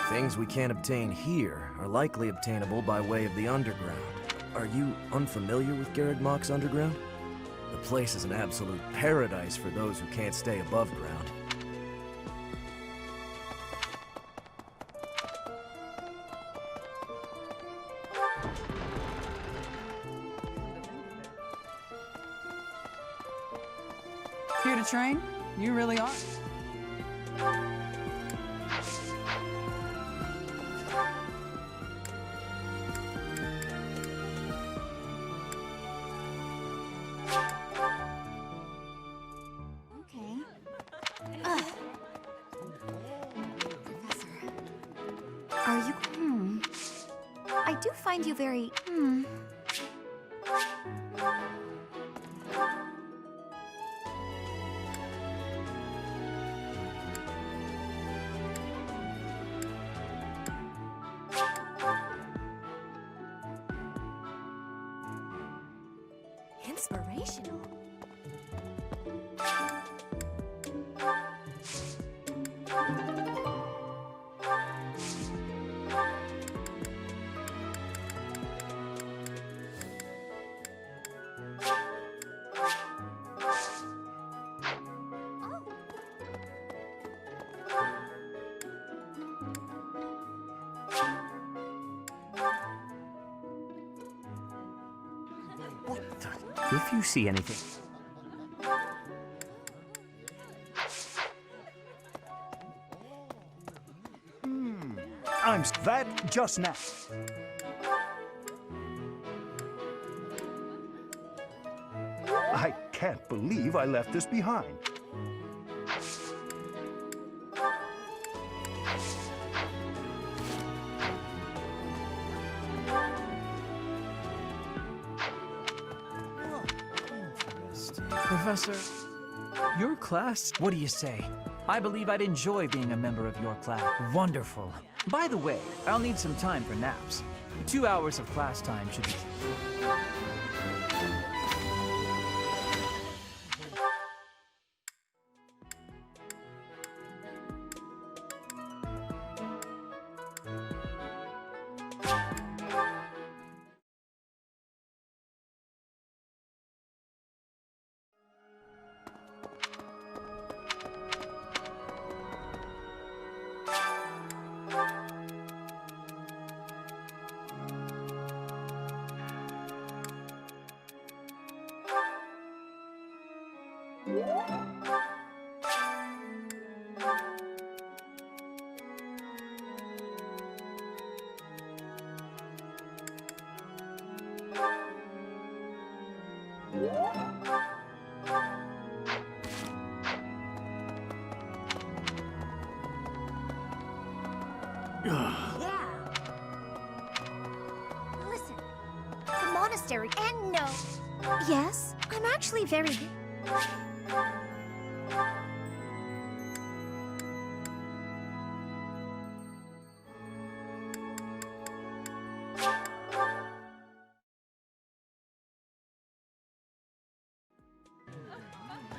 Things we can't obtain here are likely obtainable by way of the underground. Are you unfamiliar with Garreg Underground? The place is an absolute paradise for those who can't stay above ground. Here to train? You really are. Okay. Ugh. Professor. Are you... I do find you very... Inspirational. If you see anything... I'm that just now. I can't believe I left this behind. Professor, your class? What do you say? I believe I'd enjoy being a member of your class. Wonderful. By the way, I'll need some time for naps. 2 hours of class time should be... Yeah. Listen, the monastery and no. Yes, I'm actually very good.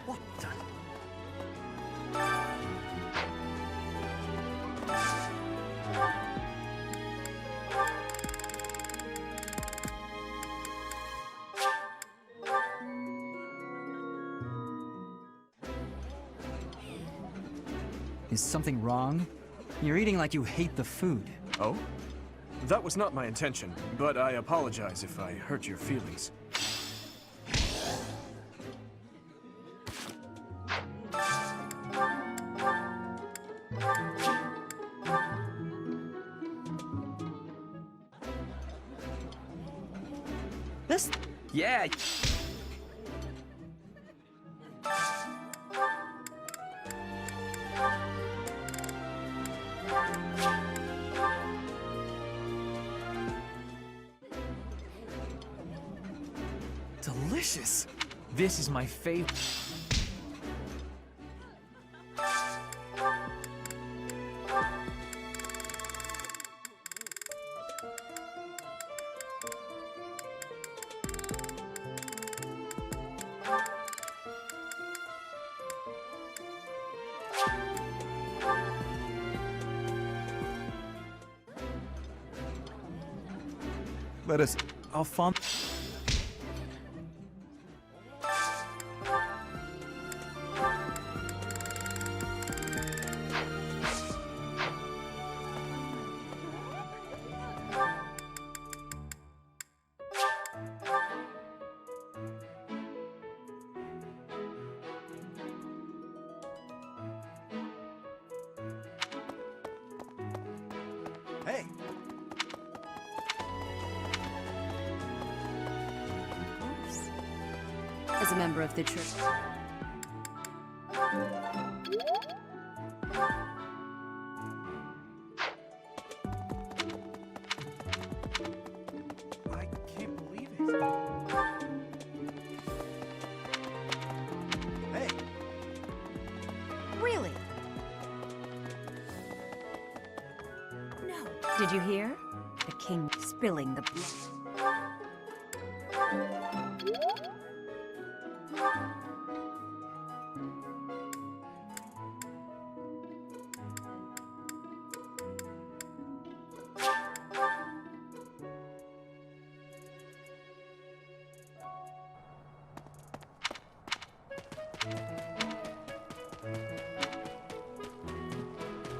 What the... Is something wrong? You're eating like you hate the food. Oh? That was not my intention, but I apologize if I hurt your feelings. This... Yeah... Delicious! This is my favorite. Let us... Alphonse... Hey! As a member of the church. I can't believe it. Hey! Really? No. Did you hear? The king spilling the blood.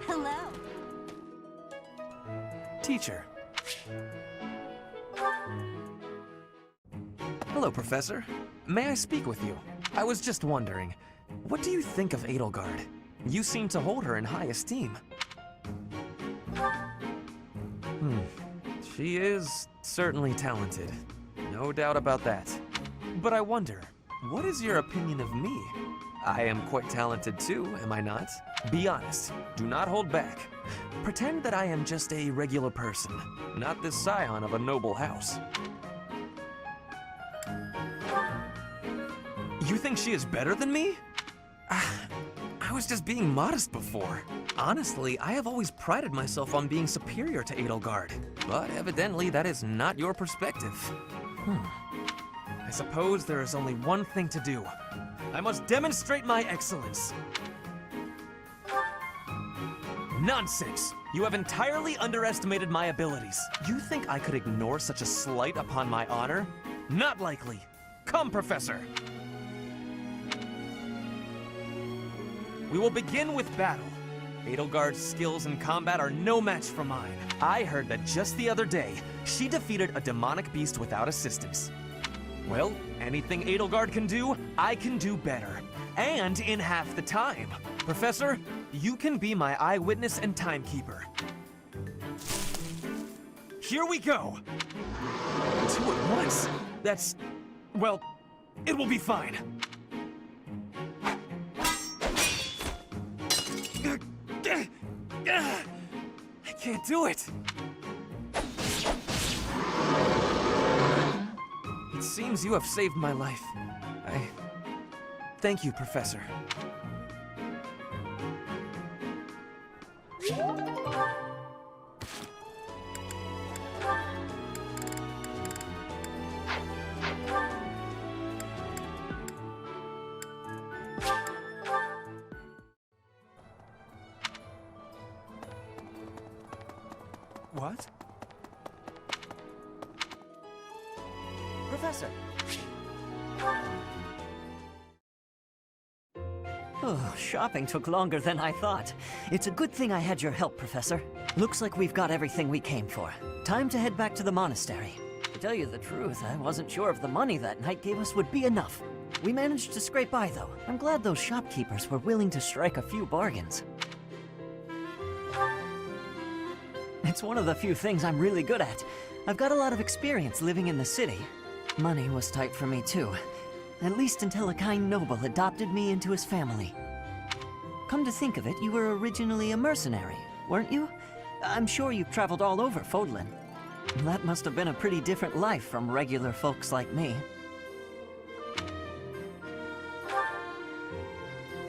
Hello. Teacher. Hello, Professor. May I speak with you? I was just wondering, what do you think of Edelgard? You seem to hold her in high esteem. She is certainly talented. No doubt about that. But I wonder, what is your opinion of me? I am quite talented too, am I not? Be honest. Do not hold back. Pretend that I am just a regular person, not the scion of a noble house. You think she is better than me? I was just being modest before. Honestly, I have always prided myself on being superior to Edelgard, but evidently that is not your perspective. I suppose there is only one thing to do. I must demonstrate my excellence. Nonsense! You have entirely underestimated my abilities. You think I could ignore such a slight upon my honor? Not likely. Come, Professor. We will begin with battle. Edelgard's skills in combat are no match for mine. I heard that just the other day, she defeated a demonic beast without assistance. Well, anything Edelgard can do, I can do better. And in half the time. Professor, you can be my eyewitness and timekeeper. Here we go! 2 at once? That's... well, it will be fine. I can't do it! It seems you have saved my life. Thank you, Professor. What? Professor! Oh, shopping took longer than I thought. It's a good thing I had your help, Professor. Looks like we've got everything we came for. Time to head back to the monastery. To tell you the truth, I wasn't sure if the money that night gave us would be enough. We managed to scrape by, though. I'm glad those shopkeepers were willing to strike a few bargains. It's one of the few things I'm really good at. I've got a lot of experience living in the city. Money was tight for me, too. At least until a kind noble adopted me into his family. Come to think of it, you were originally a mercenary, weren't you? I'm sure you've traveled all over Fodlan. That must have been a pretty different life from regular folks like me.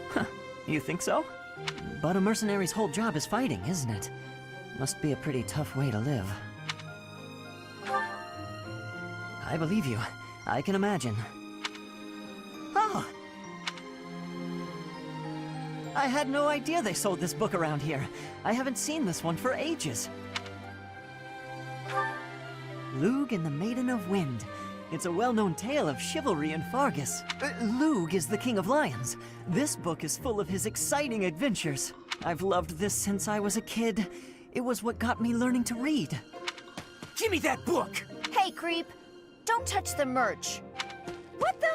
Huh, you think so? But a mercenary's whole job is fighting, isn't it? Must be a pretty tough way to live. I believe you. I can imagine. Oh! I had no idea they sold this book around here. I haven't seen this one for ages. Lug and the Maiden of Wind. It's a well-known tale of chivalry in Fargus. Lug is the King of Lions. This book is full of his exciting adventures. I've loved this since I was a kid. It was what got me learning to read. Give me that book! Hey, creep. Don't touch the merch. What the?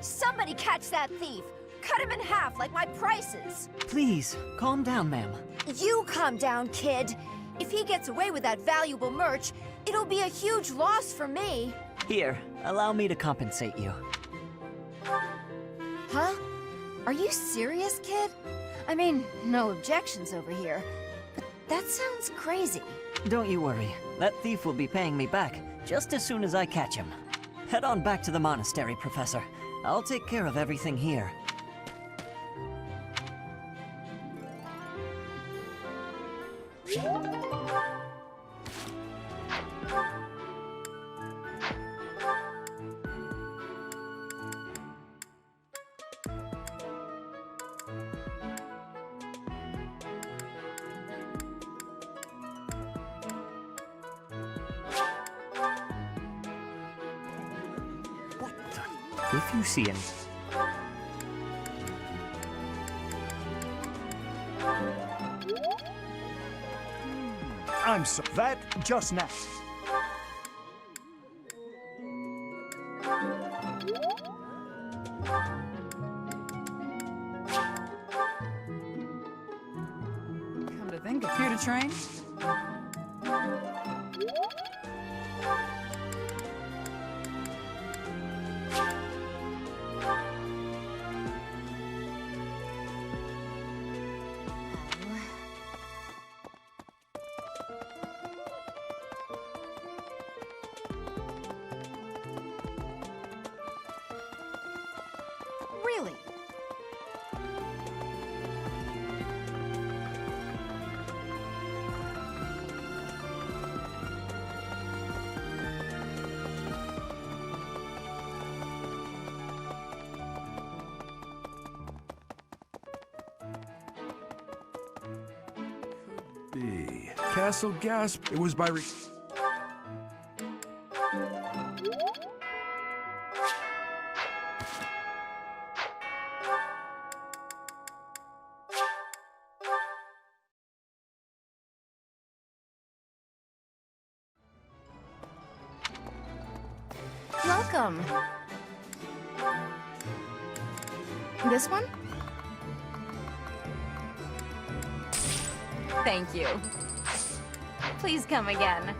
Somebody catch that thief. Cut him in half like my prices. Please, calm down, ma'am. You calm down, kid. If he gets away with that valuable merch, it'll be a huge loss for me. Here, allow me to compensate you. Huh? Are you serious, kid? I mean, no objections over here. But that sounds crazy. Don't you worry. That thief will be paying me back just as soon as I catch him. Head on back to the monastery, Professor. I'll take care of everything here. If you see him. I'm so... That just now. Come to think of here to train? Really? The Castle Gasp. It was by Welcome. This one? Thank you. Please come again.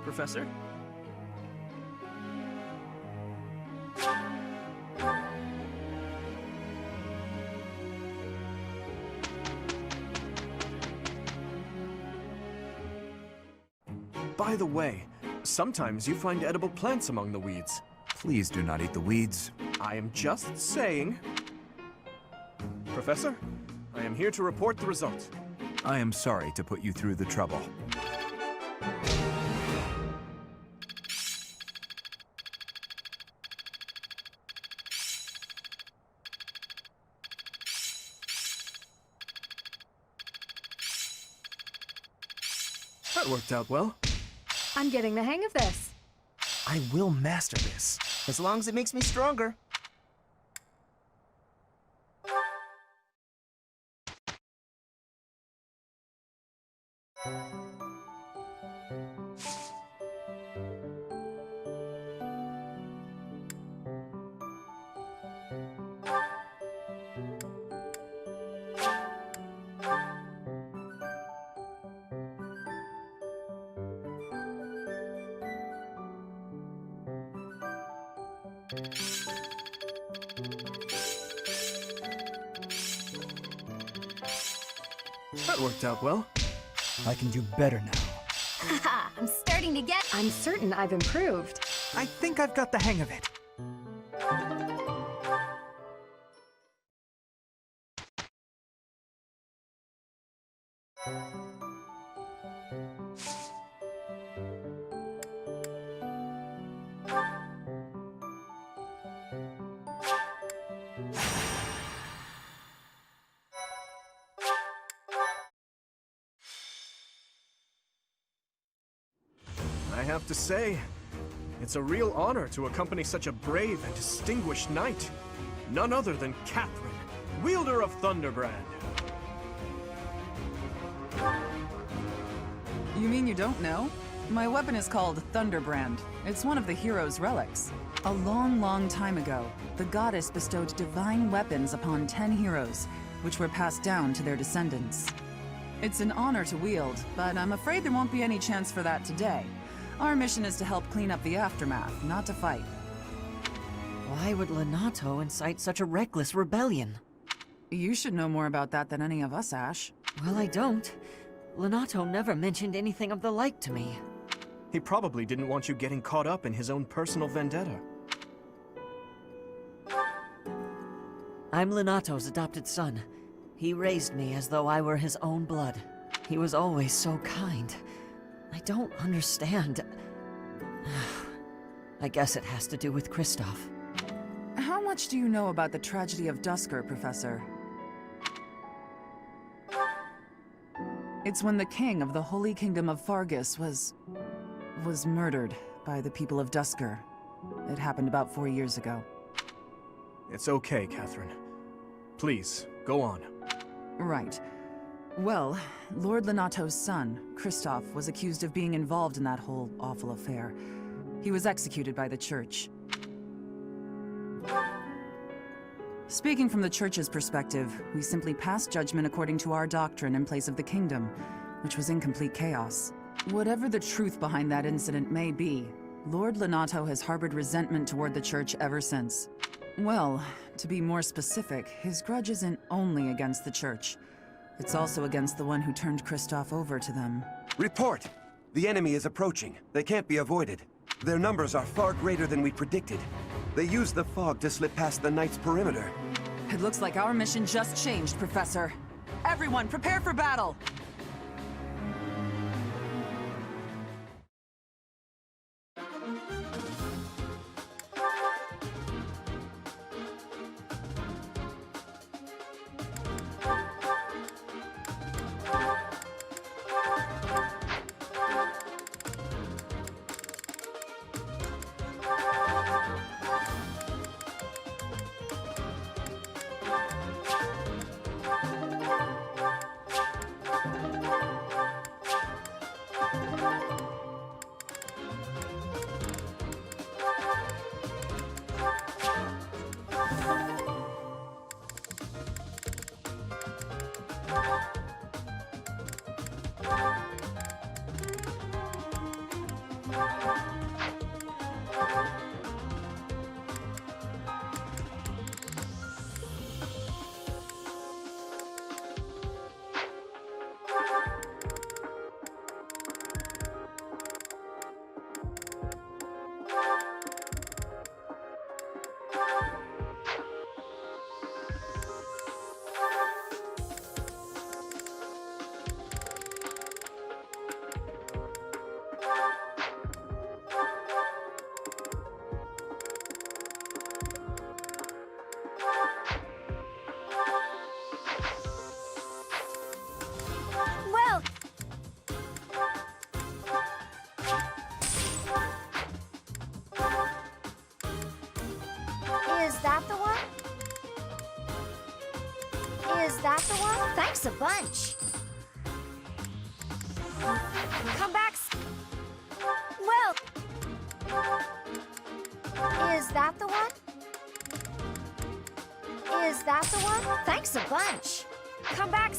Professor? By the way, sometimes you find edible plants among the weeds. Please do not eat the weeds. I am just saying. Professor, I am here to report the result. I am sorry to put you through the trouble. That worked out well. I'm getting the hang of this. I will master this, as long as it makes me stronger. That worked out well. I can do better now. Haha, I'm starting starting to get... I'm certain I've improved. I think I've got the hang of it. I have to say, it's a real honor to accompany such a brave and distinguished knight. None other than Catherine, wielder of Thunderbrand. You mean you don't know? My weapon is called Thunderbrand. It's one of the hero's relics. A long, long time ago, the goddess bestowed divine weapons upon 10 heroes, which were passed down to their descendants. It's an honor to wield, but I'm afraid there won't be any chance for that today. Our mission is to help clean up the aftermath, not to fight. Why would Lenato incite such a reckless rebellion? You should know more about that than any of us, Ash. Well, I don't. Lenato never mentioned anything of the like to me. He probably didn't want you getting caught up in his own personal vendetta. I'm Lenato's adopted son. He raised me as though I were his own blood. He was always so kind. I don't understand. I guess it has to do with Kristoff. How much do you know about the tragedy of Dusker, Professor? It's when the king of the Holy Kingdom of Fargus was murdered by the people of Dusker. It happened about 4 years ago. It's okay, Catherine. Please, go on. Right. Well, Lord Lenato's son, Kristoff, was accused of being involved in that whole awful affair. He was executed by the church. Speaking from the church's perspective, we simply passed judgment according to our doctrine in place of the kingdom, which was in complete chaos. Whatever the truth behind that incident may be, Lord Lenato has harbored resentment toward the church ever since. Well, to be more specific, his grudge isn't only against the church. It's also against the one who turned Kristoff over to them. Report! The enemy is approaching. They can't be avoided. Their numbers are far greater than we predicted. They used the fog to slip past the Knight's perimeter. It looks like our mission just changed, Professor. Everyone, prepare for battle! Well... Is that the one? Is that the one? Thanks a bunch. Come back. Well... Is that the one? Is that the one? Thanks a bunch. Come back.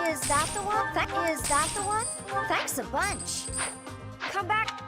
Is that the one? Is that the one? Thanks a bunch. Come back.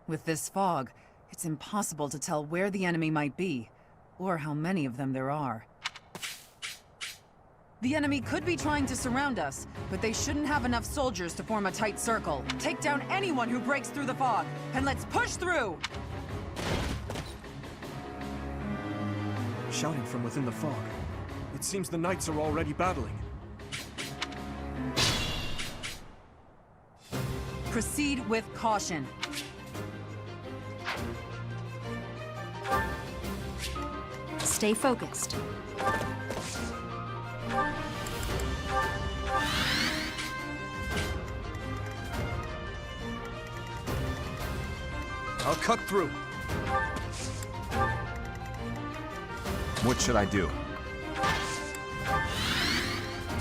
With this fog, it's impossible to tell where the enemy might be, or how many of them there are. The enemy could be trying to surround us, but they shouldn't have enough soldiers to form a tight circle. Take down anyone who breaks through the fog, and let's push through! Shouting from within the fog. It seems the knights are already battling. Proceed with caution. Stay focused. I'll cut through. What should I do?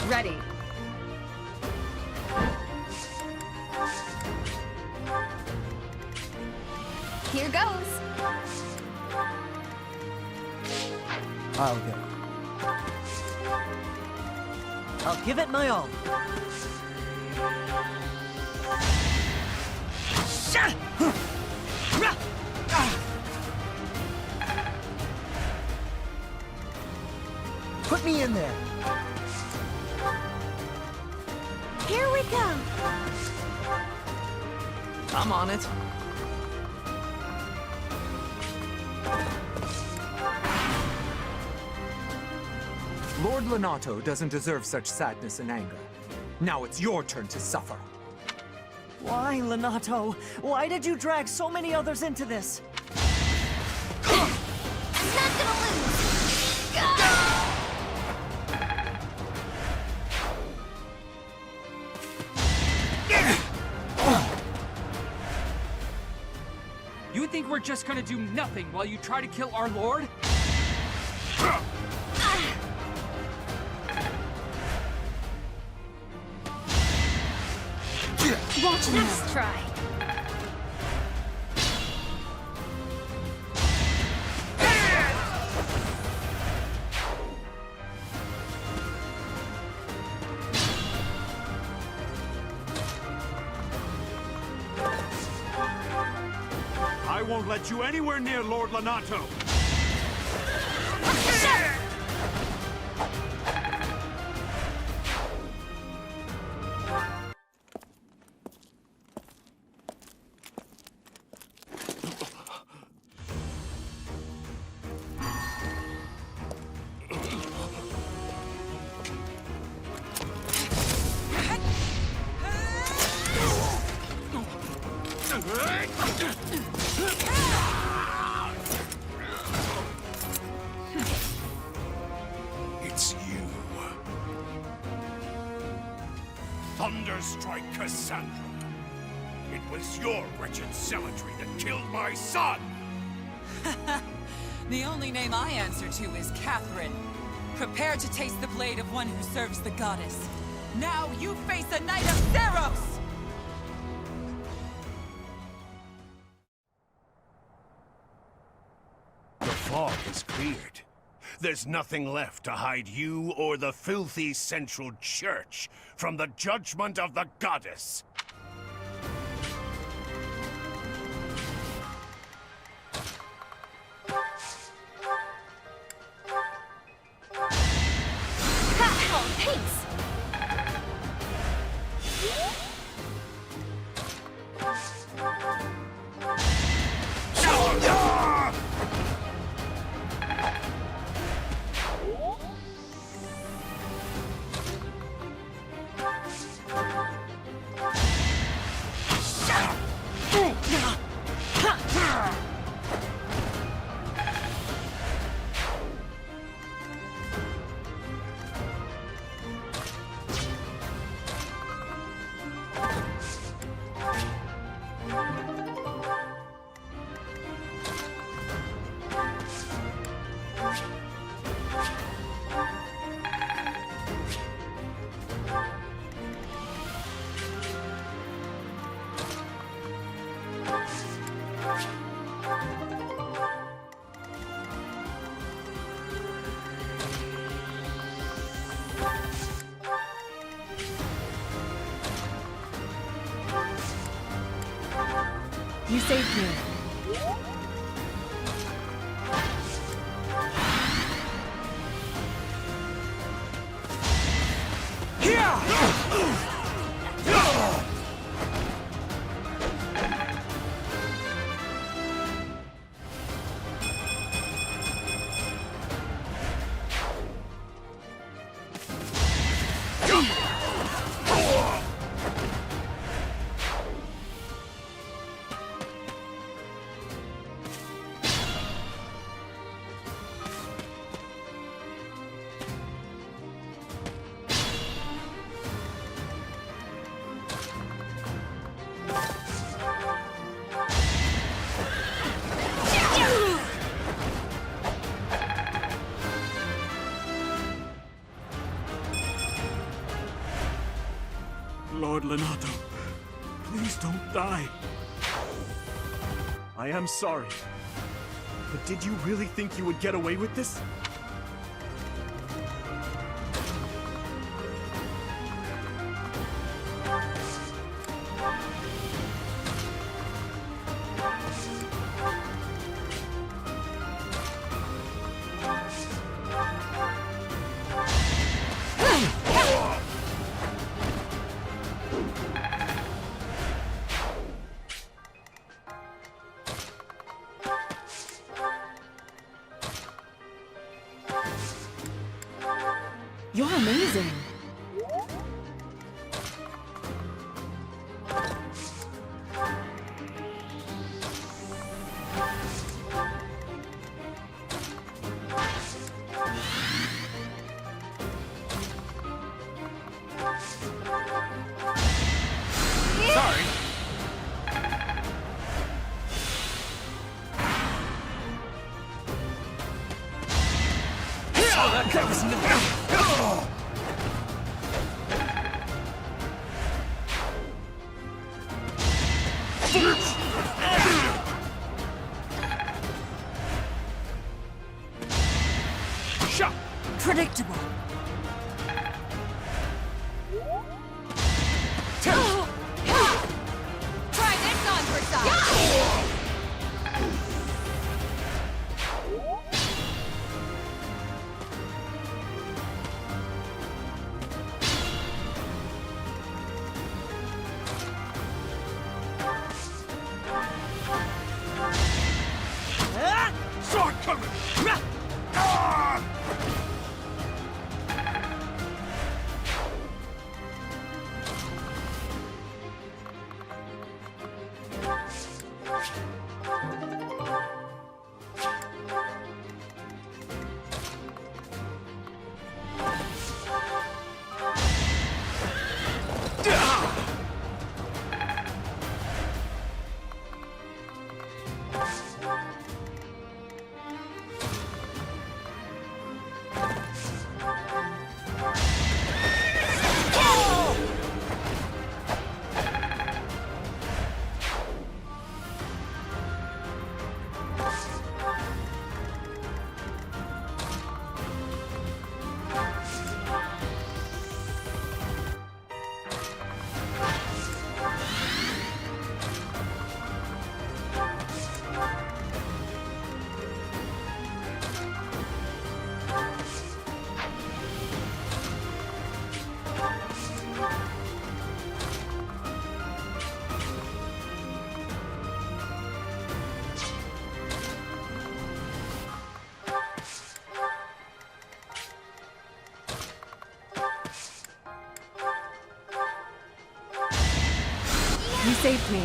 Ready. Here goes. I'll go. I'll give it my all. Put me in there. Here we go. I'm on it. Lord Lenato doesn't deserve such sadness and anger. Now it's your turn to suffer. Why, Lenato? Why did you drag so many others into this? Not gonna lose. You think we're just gonna do nothing while you try to kill our lord? Watch next try. I won't let you anywhere near Lord Lenato. It's you. Thunderstrike Cassandra. It was your wretched zealotry that killed my son! The only name I answer to is Catherine. Prepare to taste the blade of one who serves the goddess. Now you face a knight of Theros! The fog is cleared. There's nothing left to hide you or the filthy Central Church from the judgment of the goddess. You saved me. Lord Lonato, please don't die. I am sorry. But did you really think you would get away with this? You're amazing. Sorry. Shot. Predictable. Try this on for size. Sword coming. You saved me.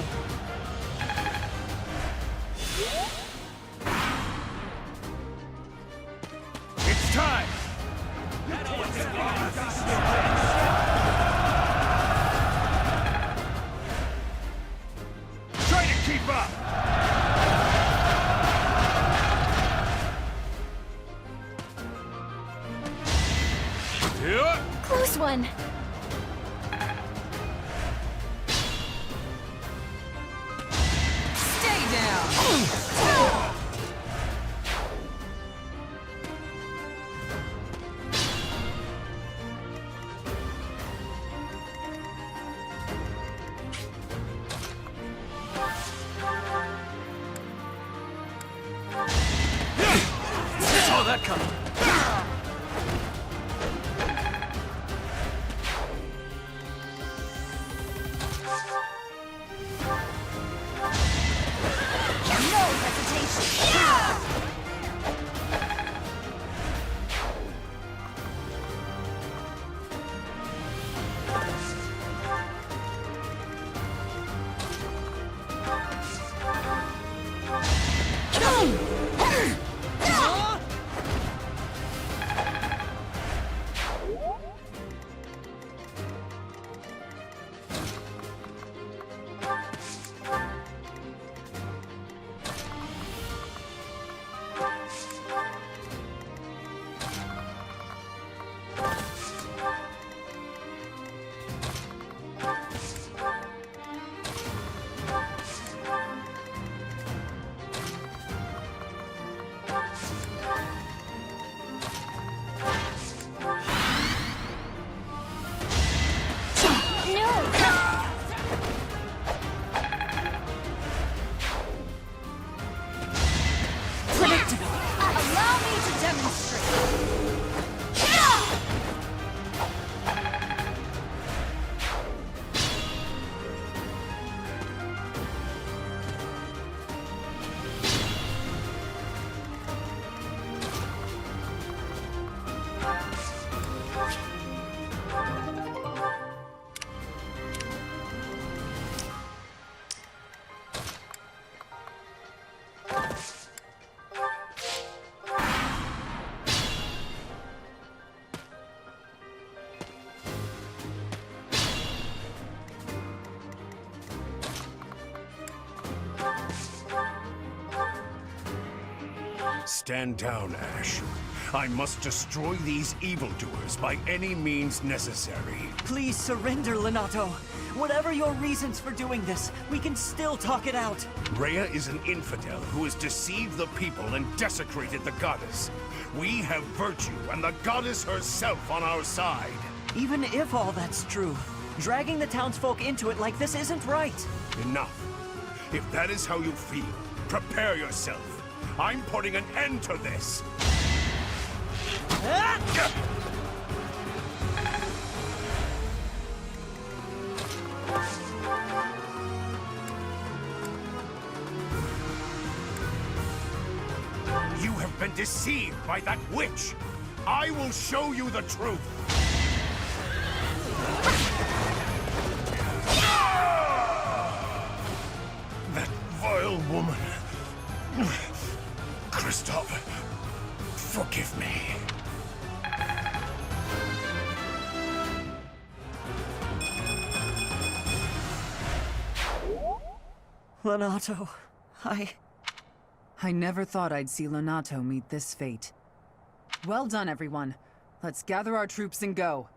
It's time. Try to keep up. Yeah. Close one. Stay down! Allow me to demonstrate. Stand down, Ash. I must destroy these evildoers by any means necessary. Please surrender, Lonato. Whatever your reasons for doing this, we can still talk it out. Rhea is an infidel who has deceived the people and desecrated the goddess. We have virtue and the goddess herself on our side. Even if all that's true, dragging the townsfolk into it like this isn't right. Enough. If that is how you feel, prepare yourself. I'm putting an end to this! You have been deceived by that witch! I will show you the truth! That vile woman... Kristoff, forgive me. Lonato, I never thought I'd see Lonato meet this fate. Well done, everyone. Let's gather our troops and go.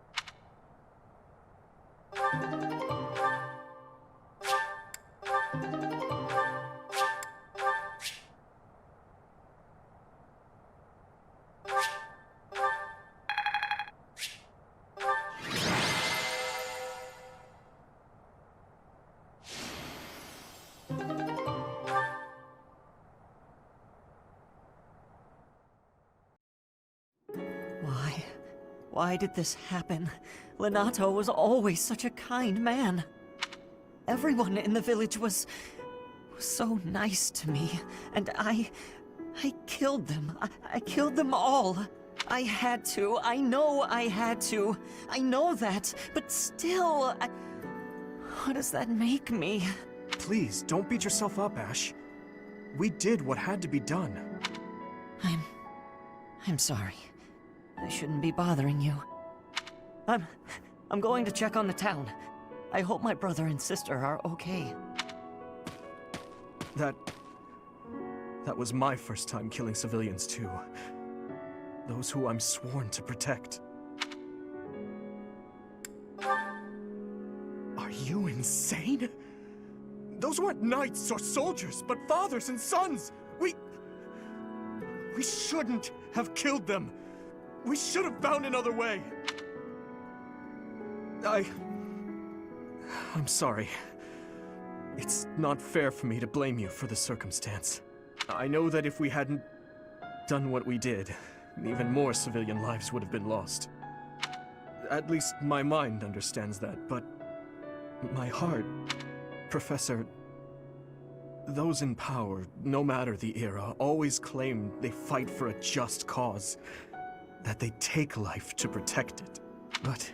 Why did this happen? Lonato was always such a kind man. Everyone in the village was so nice to me, and I killed them. I killed them all. I had to. I know I had to. I know that, but still, what does that make me? Please, don't beat yourself up, Ash. We did what had to be done. I'm sorry. I shouldn't be bothering you. I'm going to check on the town. I hope my brother and sister are okay. That was my first time killing civilians too. Those who I'm sworn to protect. Are you insane? Those weren't knights or soldiers, but fathers and sons! We shouldn't have killed them! We should have found another way! I'm sorry. It's not fair for me to blame you for the circumstance. I know that if we hadn't done what we did, even more civilian lives would have been lost. At least my mind understands that, but my heart, Professor... Those in power, no matter the era, always claim they fight for a just cause. That they take life to protect it. But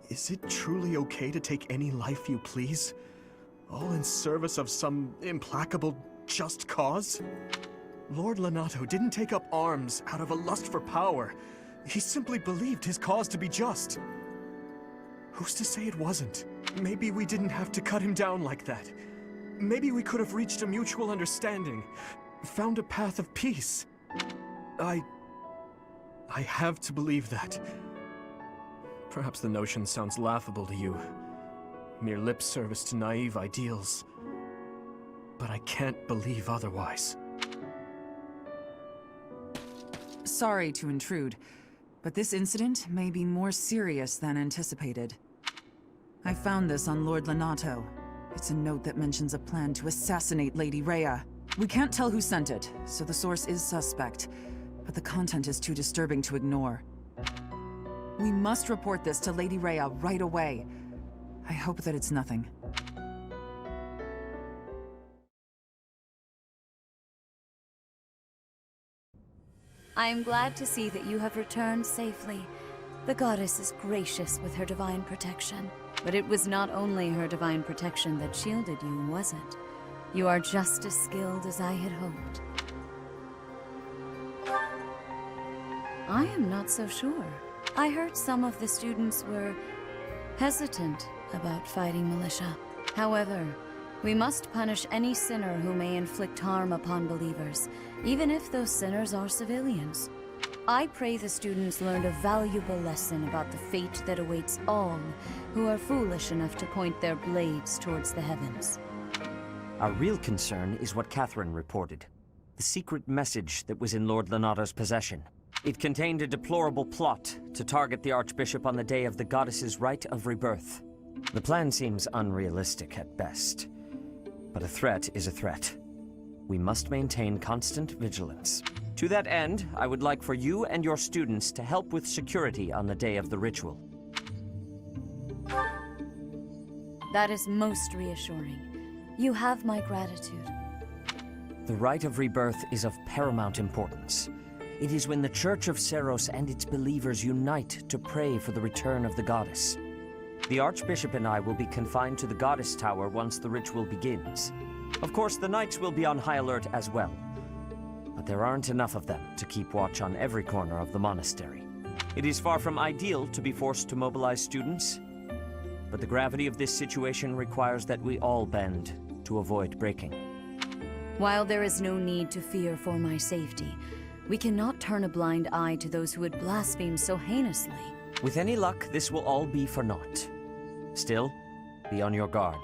is it truly okay to take any life you please? All in service of some implacable just cause? Lord Lonato didn't take up arms out of a lust for power. He simply believed his cause to be just. Who's to say it wasn't? Maybe we didn't have to cut him down like that. Maybe we could have reached a mutual understanding, found a path of peace. I have to believe that. Perhaps the notion sounds laughable to you. Mere lip service to naive ideals. But I can't believe otherwise. Sorry to intrude, but this incident may be more serious than anticipated. I found this on Lord Lonato. It's a note that mentions a plan to assassinate Lady Rhea. We can't tell who sent it, so the source is suspect, but the content is too disturbing to ignore. We must report this to Lady Rhea right away. I hope that it's nothing. I am glad to see that you have returned safely. The goddess is gracious with her divine protection. But it was not only her divine protection that shielded you, was it? You are just as skilled as I had hoped. I am not so sure. I heard some of the students were hesitant about fighting militia. However, we must punish any sinner who may inflict harm upon believers, even if those sinners are civilians. I pray the students learned a valuable lesson about the fate that awaits all who are foolish enough to point their blades towards the heavens. Our real concern is what Catherine reported. The secret message that was in Lord Lonato's possession. It contained a deplorable plot to target the Archbishop on the day of the goddess's rite of rebirth. The plan seems unrealistic at best, but a threat is a threat. We must maintain constant vigilance. To that end, I would like for you and your students to help with security on the day of the ritual. That is most reassuring. You have my gratitude. The rite of rebirth is of paramount importance. It is when the Church of Seros and its believers unite to pray for the return of the goddess. The Archbishop and I will be confined to the Goddess Tower once the ritual begins. Of course, the Knights will be on high alert as well. But there aren't enough of them to keep watch on every corner of the monastery. It is far from ideal to be forced to mobilize students, but the gravity of this situation requires that we all bend to avoid breaking. While there is no need to fear for my safety, we cannot turn a blind eye to those who would blaspheme so heinously. With any luck, this will all be for naught. Still, be on your guard.